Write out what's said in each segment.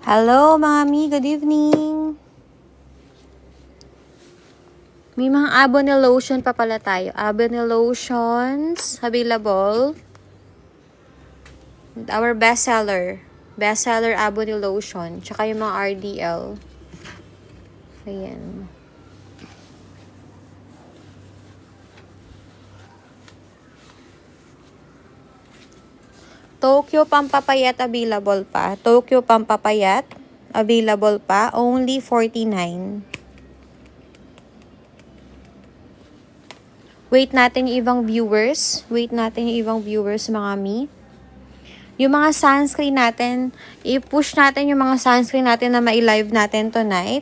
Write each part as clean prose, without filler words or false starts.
Hello, mami. Good evening. May mga Abonel lotion pa pala tayo. Abonel lotions available. Our bestseller. Bestseller Abonel lotion. Tsaka yung mga RDL. Ayan. Tokyo Pampapayat available pa. Tokyo Pampapayat available pa. Only 49. Wait natin yung ibang viewers. Mga mi. Yung mga sunscreen natin, i-push natin yung mga sunscreen natin na ma-live natin tonight.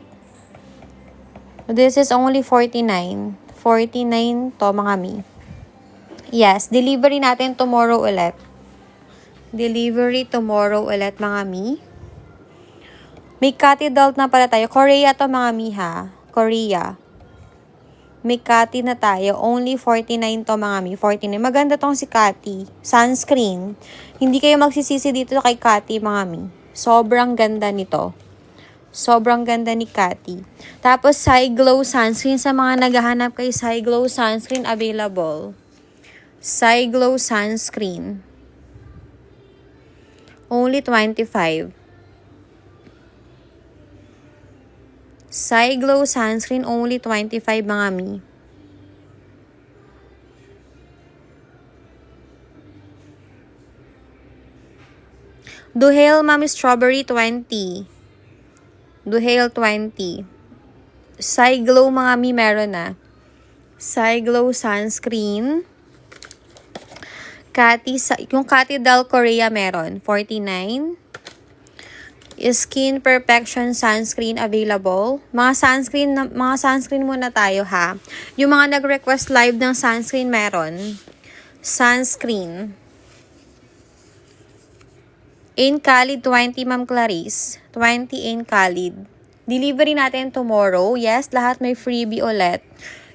This is only 49. 49 to mga mi. Yes, delivery natin tomorrow ulit. Mga mi. May Catidal na pala tayo. Korea to mga mi ha. Korea. May Kati na tayo. Only 49 to mga mi. 49. Maganda tong si Kati. Sunscreen. Hindi kayo magsisisi dito kay Kati mga mi. Sobrang ganda nito. Sobrang ganda ni Kati. Tapos Siglow Sunscreen. Sa mga naghahanap kay Siglow Sunscreen available. Siglow Sunscreen. Only 25. Siglow Sunscreen, only 25 mga mi. Duhale, mami, strawberry, 20. Duhale, 20. Siglow, mga mi, meron na. Siglow Sunscreen. Yung Catidal Korea meron, 49. Skin Perfection Sunscreen available. Mga sunscreen muna tayo ha. Yung mga nag-request live ng sunscreen meron. Sunscreen. In Khalid 20, Ma'am Clarice. 20 in Khalid. Delivery natin tomorrow. Yes, lahat may freebie ulit.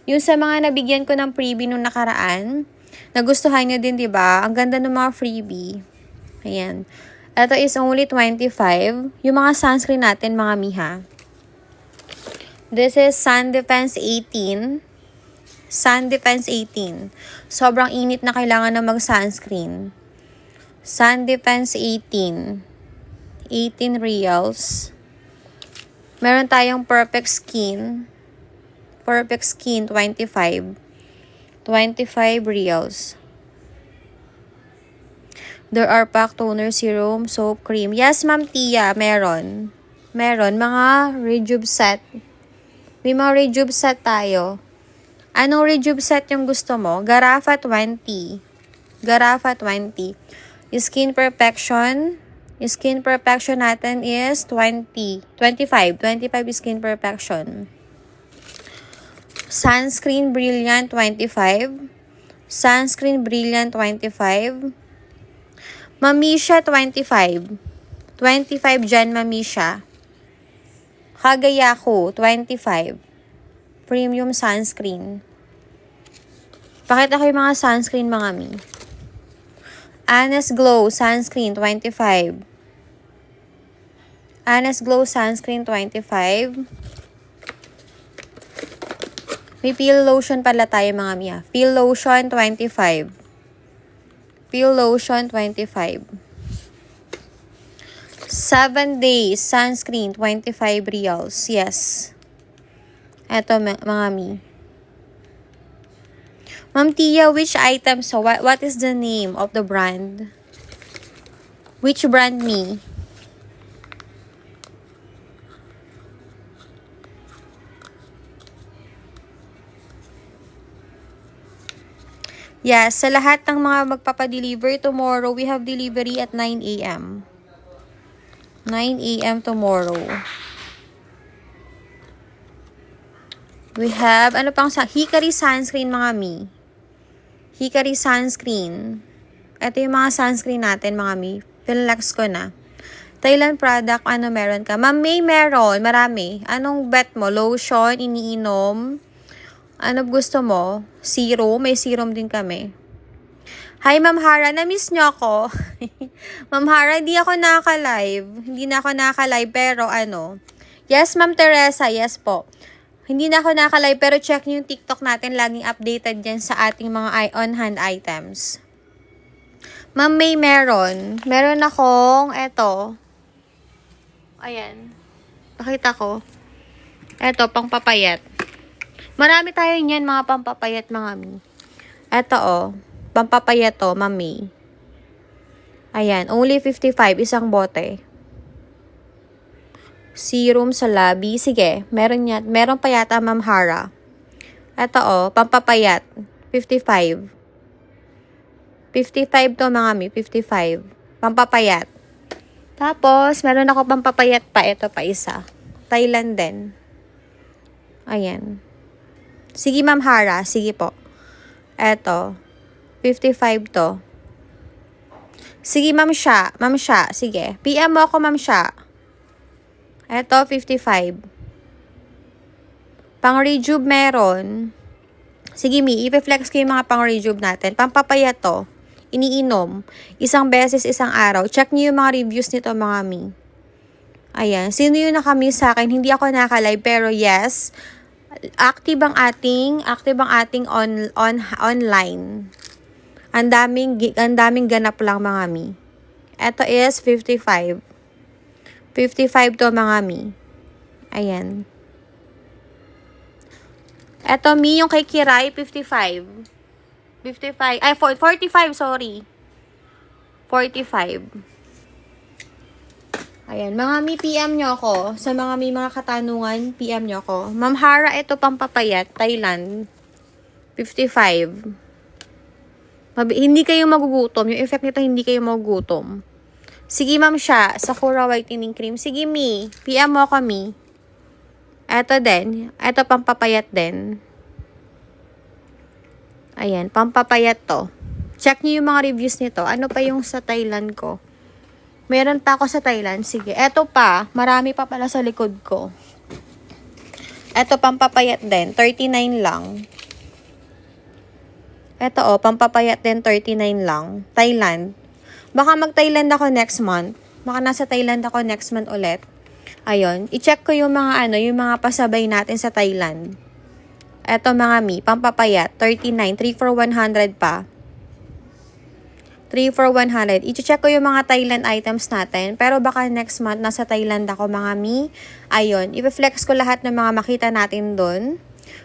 Yung sa mga nabigyan ko ng freebie nung nakaraan, nagustuhan nyo din, diba? Ang ganda ng mga freebie. Ayan. Ito is only 25. Yung mga sunscreen natin, mga miha. This is Sun Defense 18. Sun Defense 18. Sobrang init na kailangan na mag-sunscreen. Sun Defense 18. 18 reals. Meron tayong Perfect Skin. Perfect Skin, 25. 25 reals. There are pack toner, serum, soap, cream. Yes, Ma'am Tia, meron. Meron. Mga Rejuve set. May mga Rejuve set tayo. Anong Rejuve set yung gusto mo? Garrafa 20. Garrafa 20. Skin Perfection. Skin Perfection natin is 20. 25. 25 Skin Perfection. Sunscreen Brilliant 25. Sunscreen Brilliant 25. Mamisha 25. 25 dyan, Mamisha. Kagayako 25. Premium sunscreen. Pakita ko yung mga sunscreen, mga mi. Honest Glow Sunscreen 25. Honest Glow Sunscreen 25. May peel lotion pala tayo, mga mi. Peel lotion 25. Peel lotion 25. 7 days sunscreen 25 reals. Yes. Eto mga mi. Ma'am Tia, which item? So what is the name of the brand? Which brand mi? Yes, sa lahat ng mga magpapadeliver tomorrow, we have delivery at 9 a.m. 9 a.m. tomorrow. We have, ano pang, Hikari Sunscreen, mga mi. Hikari Sunscreen. Ito yung mga sunscreen natin, mga mi. Pinlax ko na. Thailand product, ano meron ka? Ma'am May, meron. Marami. Anong bet mo? Lotion, iniinom? Ano gusto mo? Serum? May serum din kami. Hi, Ma'am Hara. Na-miss nyo ako. Ma'am Hara, hindi ako nakaka-live. Hindi na ako nakaka-live, pero ano. Yes, Ma'am Teresa. Yes po. Hindi na ako nakaka-live, pero check nyo yung TikTok natin. Laging updated dyan sa ating mga on-hand items. Ma'am May, meron. Meron akong, eto. Ayan. Pakita ko. Eto, pang papayat. Marami tayo niyan, mga pampapayat, mga mi. Eto, oh. Pampapayat to, mami. Ayan, only 55, isang bote. Serum sa labi. Sige, meron pa yata, Ma'am Hara. Ito oh, pampapayat. 55. 55 to, mga mi. 55. Pampapayat. Tapos, meron ako pampapayat pa. Ito pa isa. Thailand din. Ayan. Sige, Ma'am Hara. Sige po. Ito. 55 to. Sige, Ma'am Sha. Ma'am Sha. Sige. PM mo ako, Ma'am Sha. Eto, 55. Pang-rejuve meron. Sige, Mi. I-flex ko yung mga pang-rejuve natin. Pampapayat to. Iniinom. Isang beses, isang araw. Check niyo yung mga reviews nito, mga Mi. Ayan. Sino yung nakamiss sa akin? Hindi ako nakalive, pero yes. Active ang ating online. Ang daming ganap lang, mga mi. Ito is 55. 55 to, mga mi. Ayan. Ito, mi, yung kay Kiray, 55. 55. Ay, 45, sorry. 45. Ayan, mga mi, PM nyo ako. Sa mga may mga katanungan, PM nyo ako. Ma'am Hara, ito pampapayat, Thailand. 55. Hindi kayo magugutom. Yung effect nito, hindi kayo magugutom. Sige, Ma'am Sha, Sakura Whitening Cream. Sige, Mi. PM mo kami. Eto din. Eto, pampapayat din. Ayan, pampapayat to. Check nyo yung mga reviews nito. Ano pa yung sa Thailand ko? Meron pa ako sa Thailand. Sige. Eto pa. Marami pa pala sa likod ko. Eto, pampapayat din. 39 lang. Eto oh, pampapayat din, 39 lang. Thailand. Baka mag-Thailand ako next month. Baka nasa Thailand ako next month ulit. Ayun. I-check ko yung mga yung mga pasabay natin sa Thailand. Eto, mga mi, pampapayat, 39. 3 for 100 pa. 3 for 100. I-check ko yung mga Thailand items natin. Pero baka next month nasa Thailand ako, mga mi. Ayun. I-flex ko lahat ng mga makita natin doon.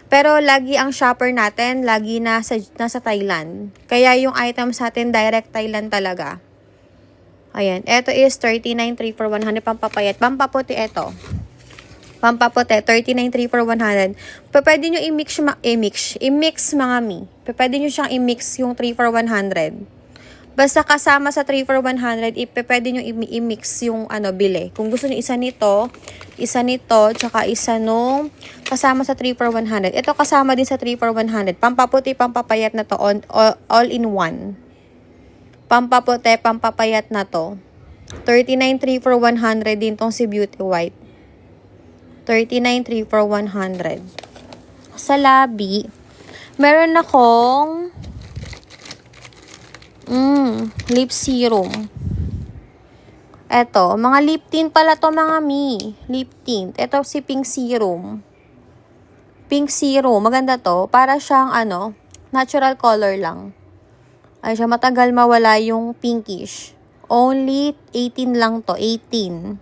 Pero lagi ang shopper natin, lagi nasa Thailand. Kaya yung items natin, direct Thailand talaga. Ayan. Ito is 39, 3 for 100. Pampapayat. Pampaputi ito. Pampaputi. 39, 3 for 100. Pwede nyo i-mix mga mi. Pwede nyo siyang i-mix yung 3 for 100. Basta kasama sa 3 for 100, pwede nyo i-mix yung bili. Kung gusto nyo isa nito, tsaka isa nung kasama sa 3 for 100. Ito kasama din sa 3 for 100. Pampaputi, pampapayat na to, all in one. Pampaputi, pampapayat na to. 39, 3 for 100 din tong si Beauty White. 39, 3 for 100. Sa labi, meron akong lip serum. Eto, mga lip tint pala to, mga mi. Lip tint. Eto si pink serum. Pink serum. Maganda to. Para siyang natural color lang. Ay siya, matagal mawala yung pinkish. Only 18 lang to. 18.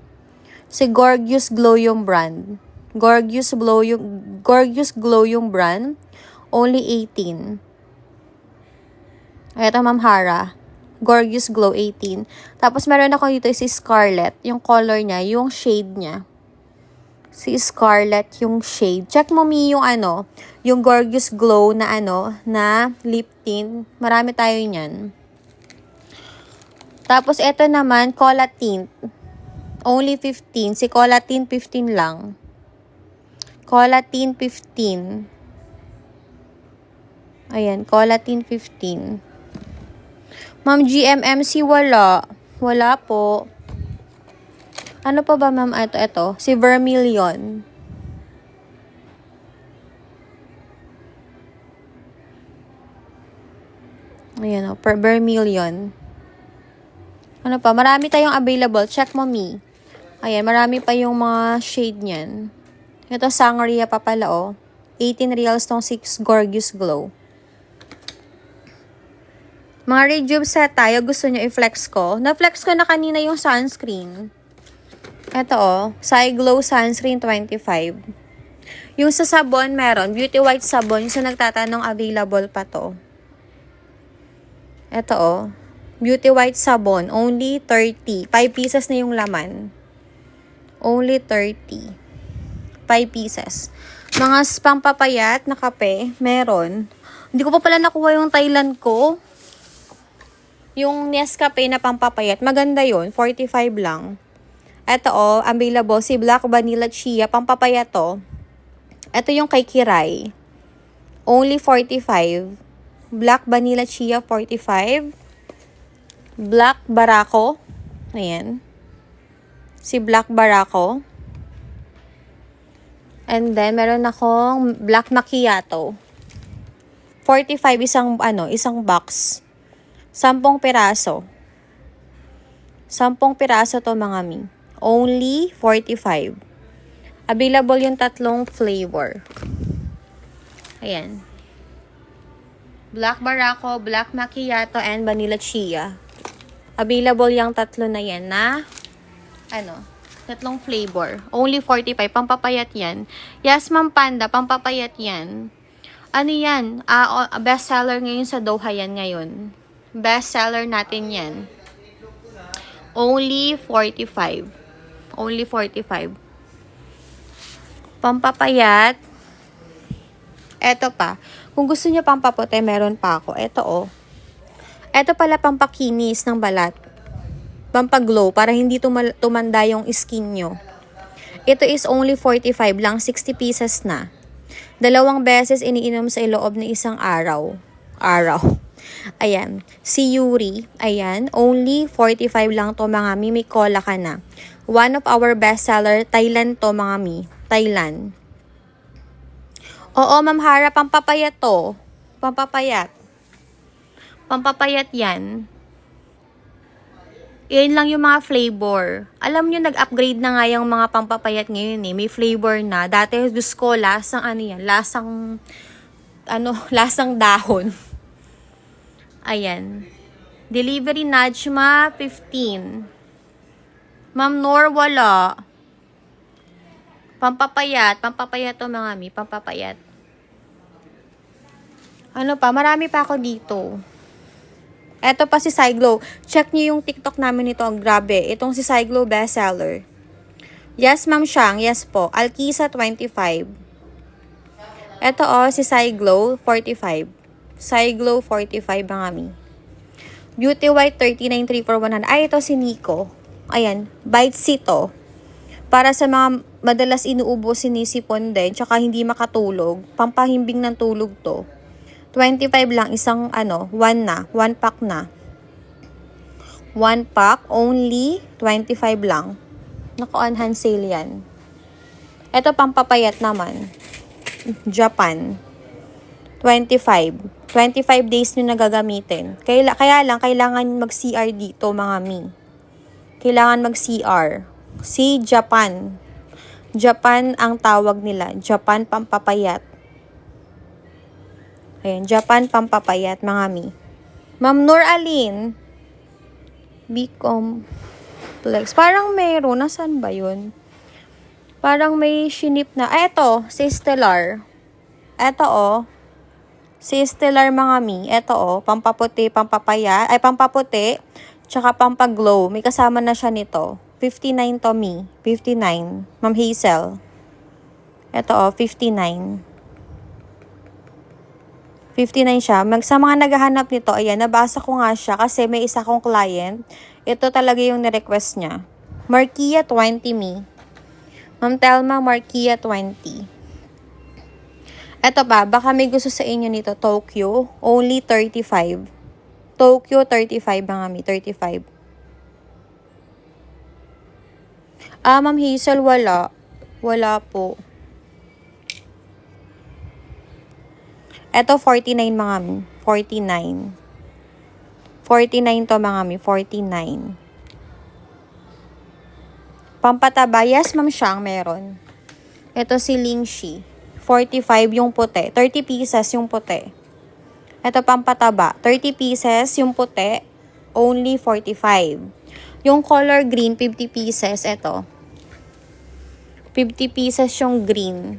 Si Gorgeous Glow yung brand. Gorgeous Glow yung brand. Only 18. Ito, Ma'am Hara. Gorgeous Glow 18. Tapos, meron ako dito si Scarlet. Yung color niya, yung shade niya. Si Scarlet, yung shade. Check mo, Mi, yung yung Gorgeous Glow na na lip tint. Marami tayo niyan. Tapos, ito naman, Cola Tint. Only 15. Si Cola Tint, 15 lang. Cola Tint, 15. Ayan, Cola Tint, 15. Ma'am GMMC, wala. Wala po. Ano pa ba, ma'am? Ito. Si Vermilion. Ayan o, per vermilion. Ano pa? Marami tayong available. Check mo, me. Ayan, marami pa yung mga shade niyan. Ito, Sangoria pa pala, oh. 18 reals tong 6 Gorgeous Glow. Mga rejuve set tayo. Gusto nyo i-flex ko? Na-flex ko na kanina yung sunscreen. Ito, oh. Glow Sunscreen 25. Yung sa sabon, meron. Beauty White sabon. Yung sa nagtatanong, available pa to. Ito, oh. Beauty White sabon. Only 30. 5 pieces na yung laman. Only 30. 5 pieces. Mga pampapayat na kape, meron. Hindi ko pa pala nakuha yung Thailand ko. Yung Nescafe na pampapayat, maganda yon, 45 lang. Ito oh, available si Black Vanilla Chia, pampapayat to. Ito yung kay Kiray. Only 45. Black Vanilla Chia, 45. Black Barako. Ayan. Si Black Barako. And then, meron akong Black Macchiato. 45 isang box. 10 piraso. 10 piraso to mga mi. Only 45. Available yung tatlong flavor. Ayan. Black Barako, Black Macchiato, and Vanilla Chia. Available yung tatlo na yan na tatlong flavor. Only 45. Pampapayat yan. Yes, Ma'am Panda. Pampapayat yan. Ano yan? Best seller ngayon sa Doha yan ngayon. Best seller natin yan. Only 45. Only 45. Pampapayat. Eto pa. Kung gusto niyo pampaputi, meron pa ako. Eto oh. Eto pala pampakinis ng balat. Pampaglow para hindi tumanda yung skin nyo. Ito is only 45 lang, 60 pieces na. 2 beses iniinom sa loob ng isang araw. Ayan. Si Yuri, ayan, only 45 lang to mga mi, may cola ka na. One of our bestseller, Thailand to mga mi. Thailand. Oo, Ma'am Hara, pampapayat to. Pampapayat. Pampapayat yan. Yan lang yung mga flavor. Alam nyo, nag-upgrade na nga yung mga pampapayat ngayon eh. May flavor na. Dati, Diyos ko, lasang lasang dahon. Ayan. Delivery Najma, 15. Ma'am Nor, wala. Pampapayat to mga mi. Pampapayat. Ano pa? Marami pa ako dito. Eto pa si Glow. Check niyo yung TikTok namin nito. Ang grabe. Itong si Glow bestseller. Yes, Ma'am Shang. Yes po. Alkisa, 25. Eto oh, si Glow, 45. Glow, 45 mga mi. Beauty White, 39, 3 for 100. Ay, ito si Nico. Ayan. Bites ito. Para sa mga madalas inuubo sinisipon din, tsaka hindi makatulog. Pampahimbing ng tulog to. 25 lang, one pack na. 1 pack, only 25 lang. Naku-on hand sale yan. Ito pampapayat naman. Japan. 25. 25 days nyo nagagamitin. Kaya lang, kailangan mag-CR dito, mga mi. Kailangan mag-CR. Si Japan. Japan ang tawag nila. Japan pampapayat. Ayan, Japan pampapayat, mga mi. Ma'am Nur Aline. B-complex. Parang mayroon. Nasaan ba yun? Parang may shinip na. Eto, si Stellar. Eto, oh. Si Stellar, mga mi. Eto, oh. Pampaputi, pampapayat. Ay, pampaputi. Tsaka pampaglow. May kasama na siya nito. 59 to mi. 59. Ma'am Hazel. Eto, oh. 59. 59 siya. Sa mga naghahanap nito, ayan, nabasa ko nga siya kasi may isa kong client. Ito talaga yung ni-request niya. Markia 20 mi. Ma'am Telma, Markia 20. Ito pa, baka may gusto sa inyo nito, Tokyo. Only 35. Tokyo 35 mga mi, 35. Ma'am Hazel, wala. Wala po. Eto, 49 mga mi. 49. 49 to mga mi, 49. Pampataba, yes ma'am siyang meron. Ito si Lingxi. 45 yung puti. 30 pieces yung puti. Ito pampataba. 30 pieces yung puti. Only 45. Yung color green, 50 pieces. Ito. 50 pieces yung green.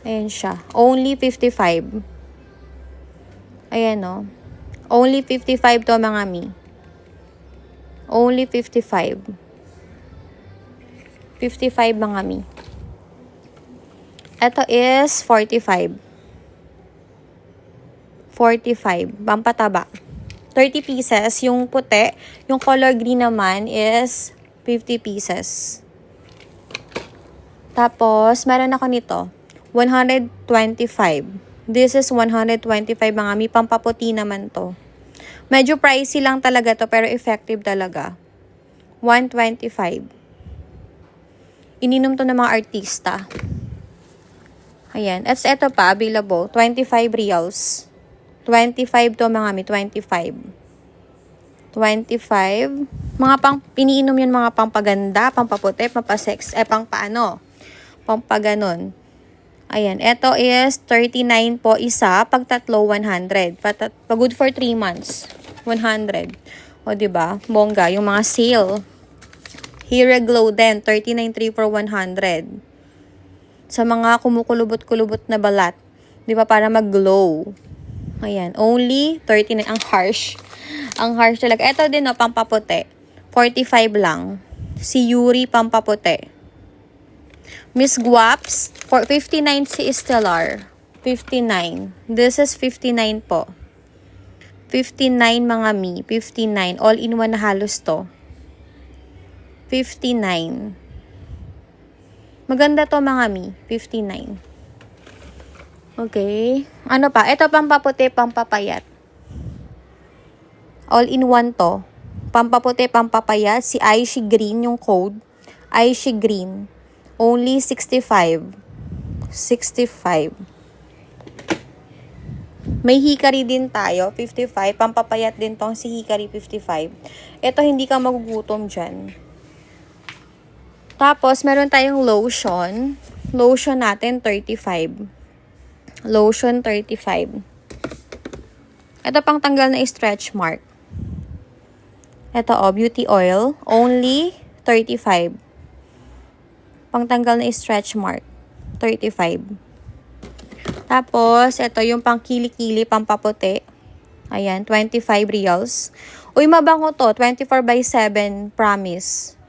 Ayan siya. Only 55. Ayan o. Only 55 to mga mi. Only 55. 55 mga mi. Ito is 45. 45. Pampataba. 30 pieces. Yung puti. Yung color green naman is 50 pieces. Tapos, meron ako nito. 125. This is 125 mga mi. Pampaputi naman to. Medyo pricey lang talaga to pero effective talaga. 125. Ininom to ng mga artista. Ayan. At ito pa, available. 25 reals. 25 to mga mi. 25. 25. Mga piniinom yun mga pampaganda, pampaputi, pampasex, pang paano. Pampaganon. Ayan. Ito is 39 po isa. Pag tatlo, 100. Pag good for 3 months. 100. O, diba? Bongga. Yung mga sale. Hero Glow din, 39.3 for 100. Sa mga kumukulubot-kulubot na balat. Di ba? Para mag-glow. Ayan. Only 39. Ang harsh. Ang harsh talaga. Ito din, no, pampaputi. 45 lang. Si Yuri, pampaputi. Miss Guaps, 59 si Stellar. 59. This is 59 po. 59 mga mi. 59. All-in-one na halos to. 59. Maganda to mga mi. 59. Okay. Ano pa? Ito pampaputi, pampapayat. All-in-one to. Pampaputi, pampapayat. Si Aishi Green yung code. Aishi Green. Only 65. 65. May Hikari din tayo. 55. Pampapayat din tong si Hikari 55. Ito hindi ka magugutom dyan. Tapos, meron tayong lotion. Lotion natin, 35. Lotion, 35. Ito pang tanggal na stretch mark. Ito, beauty oil. Only 35. Pang tanggal na stretch mark. 35. Tapos, ito yung pang kili-kili, pang paputi. Ayan, 25 reals. Uy, mabango to. 24/7, promise.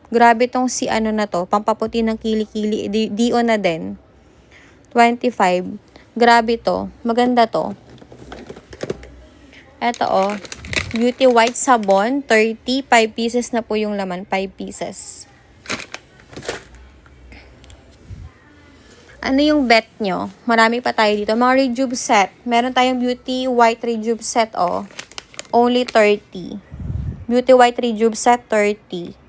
Grabe tong si ano na to, pampaputi ng kili-kili, Dio na din. 25. Grabe to. Maganda to. Eto Beauty White Sabon, 30. 5 pieces na po yung laman. 5 pieces. Ano yung bet nyo? Marami pa tayo dito. Mga rejuve set. Meron tayong Beauty White rejuve set, Only 30. Beauty White rejuve set, 30.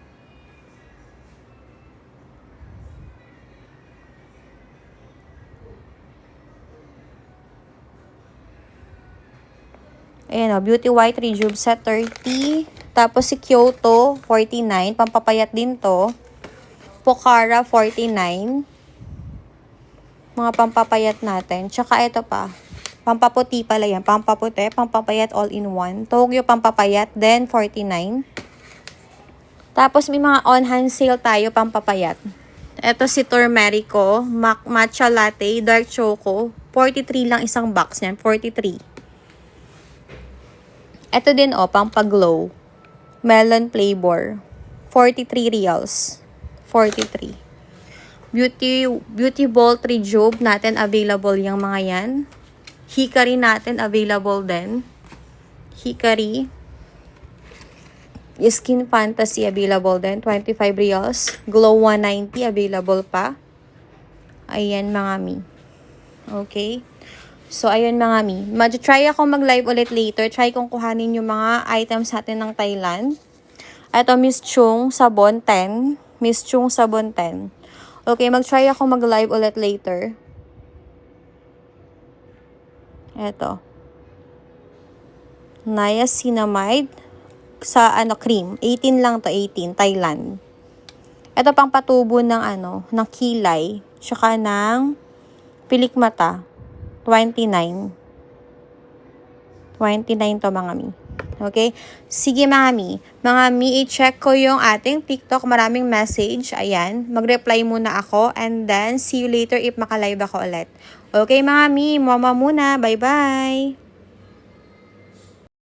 Ayan Beauty White rejuve set, 30. Tapos si Kyoto, 49. Pampapayat din to. Pocara, 49. Mga pampapayat natin. Tsaka ito pa. Pampaputi pala yan. Pampaputi, pampapayat all in one. Tokyo pampapayat, then 49. Tapos may mga on-hand sale tayo pampapayat. Ito si Turmerico, matcha latte, dark choco. 43 lang isang box niyan. 43. Ito din pampaglow. Melon flavor. 43 reals. 43. Beauty Bolt Rejuve natin available yung mga yan. Hikari natin available din. Hikari. Skin Fantasy available din. 25 reals. Glow 190 available pa. Ayan mga mi. Okay. So, ayun mga mi. Try ako mag-live ulit later. Try kong kuhanin yung mga items natin ng Thailand. Ito, Miss Chung, sabon 10. Miss Chung, sabon 10. Okay, mag-try ako mag-live ulit later. Ito. Niacinamide sa cream. 18 lang to, 18, Thailand. Ito pang patubo ng ng kilay, tsaka ng pilik mata. 29. 29 to mga mi. Okay? Sige mga mi. Mga mi, i-check ko yung ating TikTok. Maraming message. Ayan. Mag-reply muna ako. And then, see you later if makalive ako ulit. Okay mga mi. Mama muna. Bye-bye.